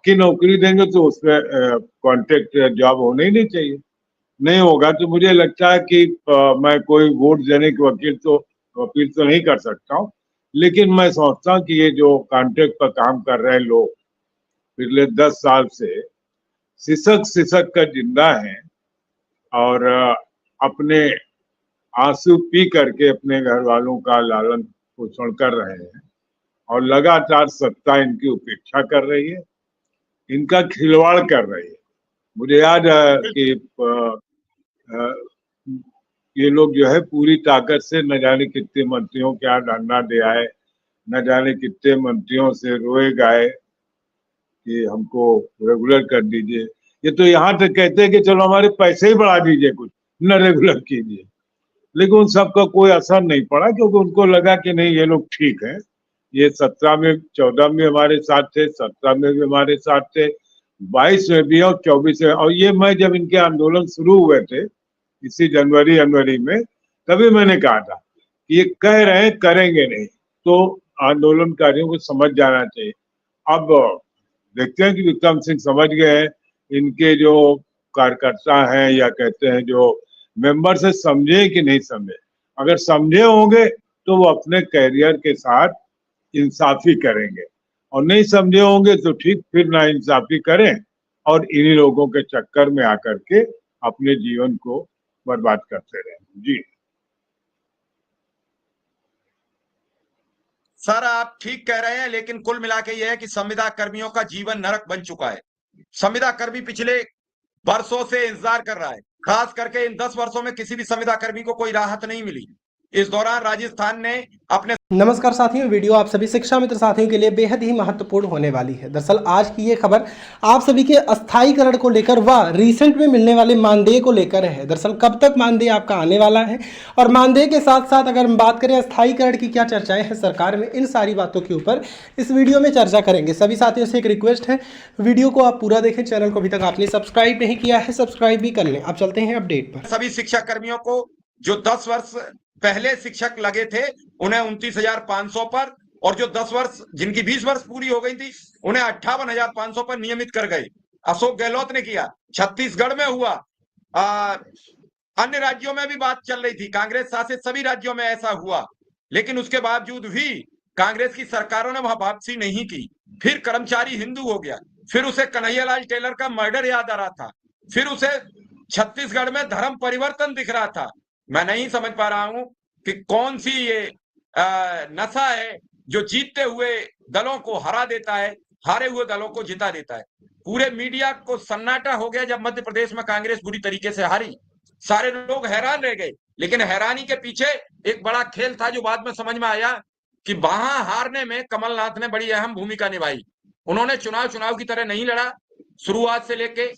पक्की नौकरी देंगे तो उसमें कॉन्ट्रैक्ट जॉब होना ही नहीं चाहिए। नहीं होगा तो मुझे लगता है कि मैं कोई वोट देने के अपील तो नहीं कर सकता हूँ। लेकिन मैं सोचता हूँ कि ये जो कॉन्ट्रैक्ट पर काम कर रहे हैं लोग पिछले 10 साल से सिसक सिसक कर जिंदा हैं और अपने आंसू पी करके अपने घर वालों का लालन पोषण कर रहे हैं और लगातार सत्ता इनकी उपेक्षा कर रही है, इनका खिलवाड़ कर रही है। मुझे याद है कि अ, ये लोग जो है पूरी ताकत से न जाने कितने मंत्रियों के यहाँ धरना दे आए, न जाने कितने मंत्रियों से रोए गाए कि हमको रेगुलर कर दीजिए। ये तो यहाँ तक कहते हैं कि चलो हमारे पैसे ही बढ़ा दीजिए, कुछ न रेगुलर कीजिए। लेकिन उन सबका कोई असर नहीं पड़ा क्योंकि उनको लगा कि नहीं ये लोग ठीक है। ये 17 में 14 में हमारे साथ थे, 17 में भी हमारे साथ थे, 22 में भी और 24 में। और ये मैं जब इनके आंदोलन शुरू हुए थे इसी जनवरी में, तभी मैंने कहा था कि ये कह रहे हैं करेंगे नहीं, तो आंदोलनकारियों को समझ जाना चाहिए। अब देखते हैं कि विक्रम सिंह समझ गए हैं, इनके जो कार्यकर्ता हैं या कहते हैं जो मेंबर से समझे कि नहीं समझे। अगर समझे होंगे तो वो अपने कैरियर के साथ इंसाफी करेंगे और नहीं समझे होंगे तो ठीक फिर ना इंसाफी करें और इन्हीं लोगों के चक्कर में आकर के अपने जीवन को बर्बाद करते रहें। जी सर, आप ठीक कह रहे हैं, लेकिन कुल मिला के यह है कि संविदा कर्मियों का जीवन नरक बन चुका है। संविदा कर्मी पिछले वर्षों से इंतजार कर रहा है। खास करके इन 10 वर्षों में किसी भी संविदा कर्मी को कोई राहत नहीं मिली। इस दौरान राजस्थान ने अपने नमस्कार साथियों, वीडियो आप सभी शिक्षा मित्र साथियों के लिए बेहद ही महत्वपूर्ण होने वाली है। दरअसल आज की ये खबर आप सभी के अस्थायीकरण को लेकर व रिसेंट में मिलने वाले मानदेय को लेकर है। दरअसल कब तक मानदेय आपका आने वाला है और मानदेय के साथ साथ अगर हम बात करें अस्थायीकरण की क्या चर्चाएं हैं सरकार में, इन सारी बातों के ऊपर इस वीडियो में चर्चा करेंगे। सभी साथियों से एक रिक्वेस्ट है, वीडियो को आप पूरा देखें। चैनल को अभी तक आपने सब्सक्राइब नहीं किया है, सब्सक्राइब भी कर लें। अब चलते हैं अपडेट पर। सभी शिक्षा कर्मियों को जो 10 वर्ष पहले शिक्षक लगे थे उन्हें 29,500 पर, और जो 10 वर्ष जिनकी 20 वर्ष पूरी हो गई थी उन्हें 58,500 पर नियमित कर गए। अशोक गहलोत ने किया, छत्तीसगढ़ में हुआ, अन्य राज्यों में भी बात चल रही थी, कांग्रेस शासित सभी राज्यों में ऐसा हुआ। लेकिन उसके बावजूद भी कांग्रेस की सरकारों ने वहां वापसी नहीं की। फिर कर्मचारी हिंदू हो गया, फिर उसे कन्हैयालाल टेलर का मर्डर याद आ रहा था, फिर उसे छत्तीसगढ़ में धर्म परिवर्तन दिख रहा था। मैं नहीं समझ पा रहा हूं कि कौन सी ये नशा है जो जीतते हुए दलों को हरा देता है, हारे हुए दलों को जिता देता है। पूरे मीडिया को सन्नाटा हो गया जब मध्य प्रदेश में कांग्रेस बुरी तरीके से हारी। सारे लोग हैरान रह गए, लेकिन हैरानी के पीछे एक बड़ा खेल था जो बाद में समझ में आया कि वहां हारने में कमलनाथ ने बड़ी अहम भूमिका निभाई। उन्होंने चुनाव की तरह नहीं लड़ा। शुरुआत से लेके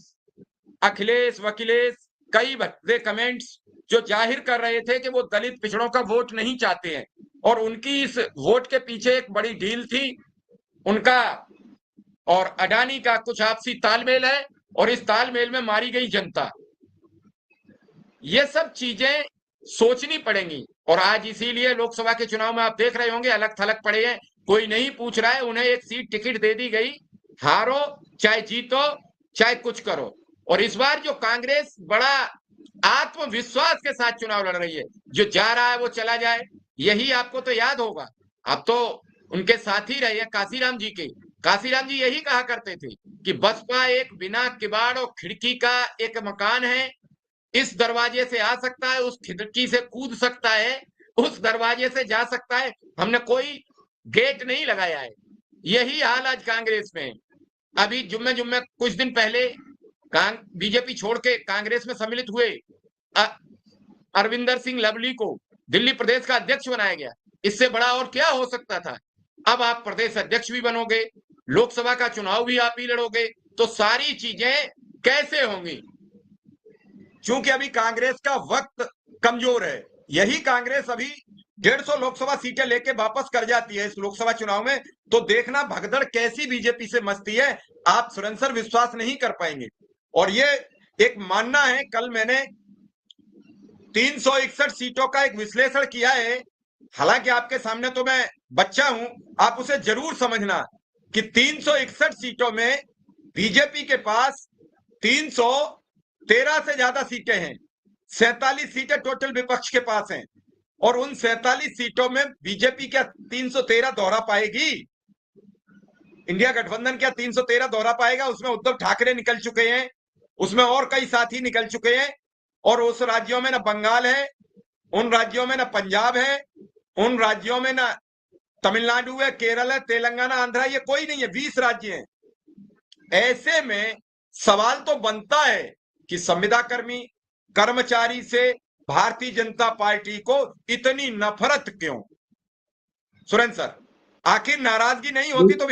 अखिलेश वकीलेश कई भद्दे कमेंट्स जो जाहिर कर रहे थे कि वो दलित पिछड़ों का वोट नहीं चाहते हैं, और उनकी इस वोट के पीछे एक बड़ी डील थी। उनका और अडानी का कुछ आपसी तालमेल है, और इस तालमेल में मारी गई जनता। ये सब चीजें सोचनी पड़ेंगी। और आज इसीलिए लोकसभा के चुनाव में आप देख रहे होंगे अलग थलग पड़े हैं, कोई नहीं पूछ रहा है, उन्हें एक सीट टिकट दे दी गई, हारो चाहे जीतो चाहे कुछ करो। और इस बार जो कांग्रेस बड़ा आत्मविश्वास के साथ चुनाव लड़ रही है, जो जा रहा है वो चला जाए, यही आपको तो याद होगा। आप तो उनके साथ ही रहे हैं काशीराम जी के। काशीराम जी यही कहा करते थे कि बसपा एक बिना किवाड़ और खिड़की का एक मकान है, इस दरवाजे से आ सकता है, उस खिड़की से कूद सकता है, उस दरवाजे से जा सकता है, हमने कोई गेट नहीं लगाया है। यही हाल आज कांग्रेस में। अभी जुम्मे कुछ दिन पहले बीजेपी छोड़ के कांग्रेस में सम्मिलित हुए अरविंदर सिंह लवली को दिल्ली प्रदेश का अध्यक्ष बनाया गया। इससे बड़ा और क्या हो सकता था। अब आप प्रदेश अध्यक्ष भी बनोगे, लोकसभा का चुनाव भी आप ही लड़ोगे, तो सारी चीजें कैसे होंगी। क्योंकि अभी कांग्रेस का वक्त कमजोर है। यही कांग्रेस अभी 150 लोकसभा सीटें लेके वापस कर जाती है इस लोकसभा चुनाव में, तो देखना भगदड़ कैसी बीजेपी से मस्ती है, आप सुरंसर विश्वास नहीं कर पाएंगे। और ये एक मानना है, कल मैंने 361 सीटों का एक विश्लेषण किया है। हालांकि आपके सामने तो मैं बच्चा हूं, आप उसे जरूर समझना कि 361 सीटों में बीजेपी के पास 313 से ज्यादा सीटें हैं, 47 सीटें टोटल विपक्ष के पास हैं, और उन 47 सीटों में बीजेपी क्या 313 दोहरा पाएगी? इंडिया गठबंधन क्या 313 दोहरा पाएगा? उसमें उद्धव ठाकरे निकल चुके हैं, उसमें और कई साथी निकल चुके हैं, और उस राज्यों में ना बंगाल है, उन राज्यों में ना पंजाब है, उन राज्यों में ना तमिलनाडु है, केरल है, तेलंगाना, आंध्रा, ये कोई नहीं है, 20 राज्य हैं। ऐसे में सवाल तो बनता है कि संविदा कर्मी, कर्मचारी से भारतीय जनता पार्टी को इतनी नफरत क्यों? सुरेंद्र सर, आखिर नाराजगी नहीं होती तो